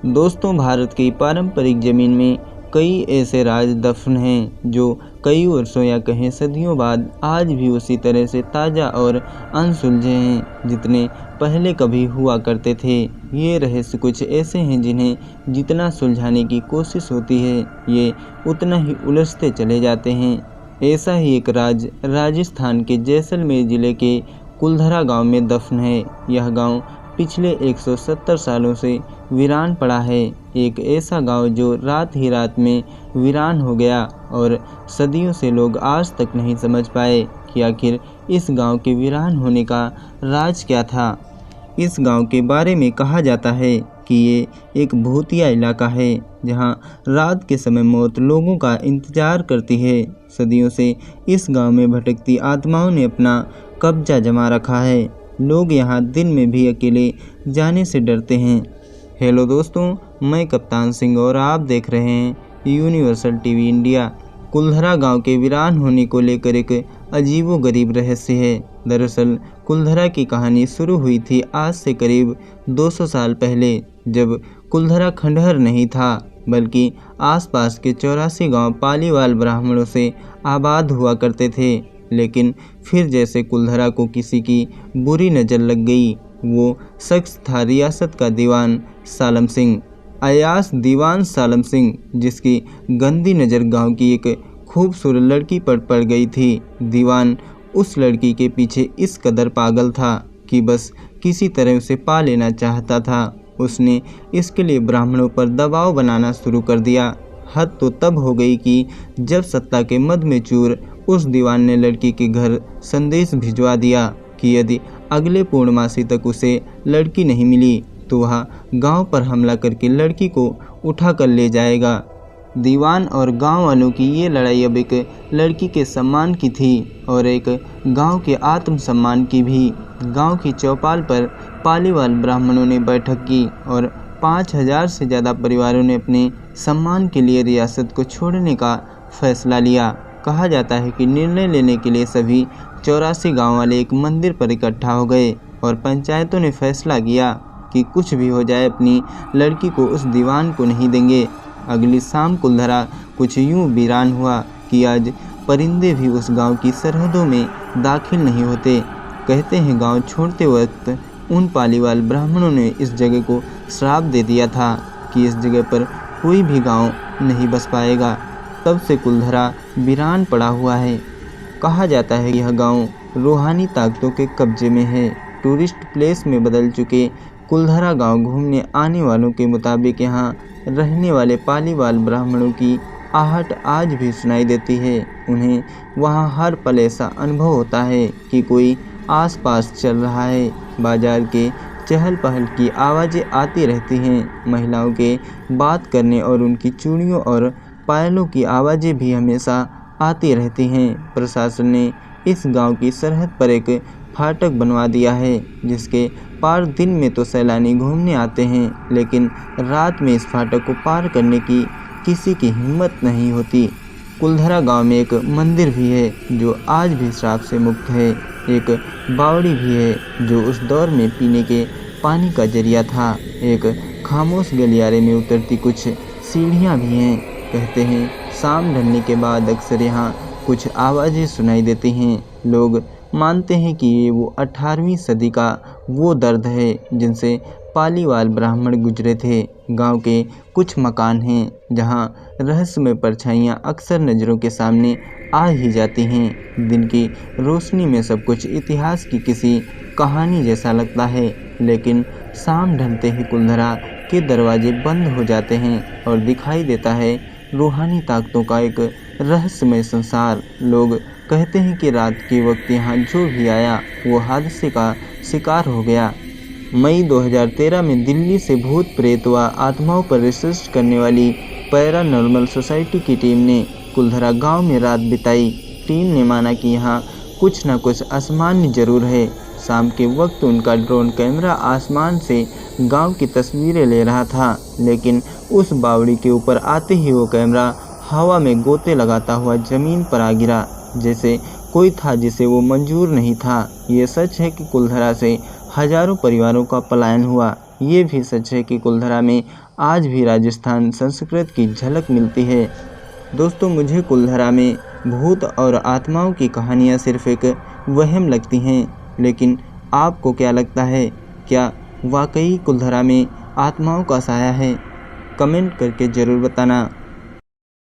दोस्तों, भारत की पारंपरिक ज़मीन में कई ऐसे राज दफन हैं जो कई वर्षों या कहें सदियों बाद आज भी उसी तरह से ताज़ा और अनसुलझे हैं जितने पहले कभी हुआ करते थे। ये रहस्य कुछ ऐसे हैं जिन्हें जितना सुलझाने की कोशिश होती है ये उतना ही उलझते चले जाते हैं। ऐसा ही एक राज राजस्थान के जैसलमेर ज़िले के कुलधरा गांव में दफन है। यह गांव पिछले 170 सालों से वीरान पड़ा है। एक ऐसा गांव जो रात ही रात में वीरान हो गया और सदियों से लोग आज तक नहीं समझ पाए कि आखिर इस गांव के वीरान होने का राज क्या था। इस गांव के बारे में कहा जाता है कि ये एक भूतिया इलाका है जहां रात के समय मौत लोगों का इंतजार करती है। सदियों से इस गांव में भटकती आत्माओं ने अपना कब्जा जमा रखा है। लोग यहाँ दिन में भी अकेले जाने से डरते हैं। हेलो दोस्तों, मैं कप्तान सिंह और आप देख रहे हैं यूनिवर्सल टीवी इंडिया। कुलधरा गांव के वीरान होने को लेकर एक अजीबोगरीब रहस्य है। दरअसल कुलधरा की कहानी शुरू हुई थी आज से करीब 200 साल पहले, जब कुलधरा खंडहर नहीं था बल्कि आसपास के 84 गांव पालीवाल ब्राह्मणों से आबाद हुआ करते थे। लेकिन फिर जैसे कुलधरा को किसी की बुरी नज़र लग गई। वो शख्स था रियासत का दीवान सालम सिंह, अयास दीवान सालम सिंह, जिसकी गंदी नज़र गांव की एक खूबसूरत लड़की पर पड़ गई थी। दीवान उस लड़की के पीछे इस कदर पागल था कि बस किसी तरह उसे पा लेना चाहता था। उसने इसके लिए ब्राह्मणों पर दबाव बनाना शुरू कर दिया। हद तो तब हो गई कि जब सत्ता के मद में चूर उस दीवान ने लड़की के घर संदेश भिजवा दिया कि यदि अगले पूर्णमासी तक उसे लड़की नहीं मिली तो वह गांव पर हमला करके लड़की को उठा कर ले जाएगा। दीवान और गांव वालों की ये लड़ाई अब एक लड़की के सम्मान की थी और एक गांव के आत्मसम्मान की भी। गांव की चौपाल पर पालीवाल ब्राह्मणों ने बैठक की और 5000 से ज़्यादा परिवारों ने अपने सम्मान के लिए रियासत को छोड़ने का फैसला लिया। कहा जाता है कि निर्णय लेने के लिए सभी 84 गाँव वाले एक मंदिर पर इकट्ठा हो गए और पंचायतों ने फैसला किया कि कुछ भी हो जाए अपनी लड़की को उस दीवान को नहीं देंगे। अगली शाम कुलधरा कुछ यूं वीरान हुआ कि आज परिंदे भी उस गांव की सरहदों में दाखिल नहीं होते। कहते हैं गांव छोड़ते वक्त उन पालीवाल ब्राह्मणों ने इस जगह को श्राप दे दिया था कि इस जगह पर कोई भी गांव नहीं बस पाएगा। तब से कुलधरा वीरान पड़ा हुआ है। कहा जाता है यह गांव रूहानी ताकतों के कब्जे में है। टूरिस्ट प्लेस में बदल चुके कुलधरा गांव घूमने आने वालों के मुताबिक यहाँ रहने वाले पालीवाल ब्राह्मणों की आहट आज भी सुनाई देती है। उन्हें वहाँ हर पल ऐसा अनुभव होता है कि कोई आसपास चल रहा है। बाजार के चहल पहल की आवाज़ें आती रहती हैं। महिलाओं के बात करने और उनकी चूड़ियों और पायलों की आवाज़ें भी हमेशा आती रहती हैं। प्रशासन ने इस गांव की सरहद पर एक फाटक बनवा दिया है जिसके पार दिन में तो सैलानी घूमने आते हैं, लेकिन रात में इस फाटक को पार करने की किसी की हिम्मत नहीं होती। कुलधरा गांव में एक मंदिर भी है जो आज भी श्राप से मुक्त है। एक बावड़ी भी है जो उस दौर में पीने के पानी का जरिया था। एक खामोश गलियारे में उतरती कुछ सीढ़ियाँ भी हैं। कहते हैं शाम ढलने के बाद अक्सर यहाँ कुछ आवाज़ें सुनाई देती हैं। लोग मानते हैं कि ये वो 18वीं सदी का वो दर्द है जिनसे पालीवाल ब्राह्मण गुजरे थे। गांव के कुछ मकान हैं जहां रहस्यमय परछाइयां अक्सर नज़रों के सामने आ ही जाती हैं। दिन की रोशनी में सब कुछ इतिहास की किसी कहानी जैसा लगता है, लेकिन शाम ढलते ही कुलधरा के दरवाजे बंद हो जाते हैं और दिखाई देता है रूहानी ताकतों का एक रहस्यमय संसार। लोग कहते हैं कि रात के वक्त यहाँ जो भी आया वो हादसे का शिकार हो गया। मई 2013 में दिल्ली से भूत प्रेत व आत्माओं पर रिसर्च करने वाली पैरानॉर्मल सोसाइटी की टीम ने कुलधरा गांव में रात बिताई। टीम ने माना कि यहाँ कुछ न कुछ असामान्य जरूर है। शाम के वक्त उनका ड्रोन कैमरा आसमान से गांव की तस्वीरें ले रहा था, लेकिन उस बावड़ी के ऊपर आते ही वो कैमरा हवा में गोते लगाता हुआ ज़मीन पर आ गिरा, जैसे कोई था जिसे वो मंजूर नहीं था। ये सच है कि कुलधरा से हजारों परिवारों का पलायन हुआ, ये भी सच है कि कुलधरा में आज भी राजस्थान संस्कृत की झलक मिलती है। दोस्तों, मुझे कुलधरा में भूत और आत्माओं की कहानियाँ सिर्फ एक वहम लगती हैं, लेकिन आपको क्या लगता है? क्या वाकई कुलधरा में आत्माओं का साया है? कमेंट करके ज़रूर बताना।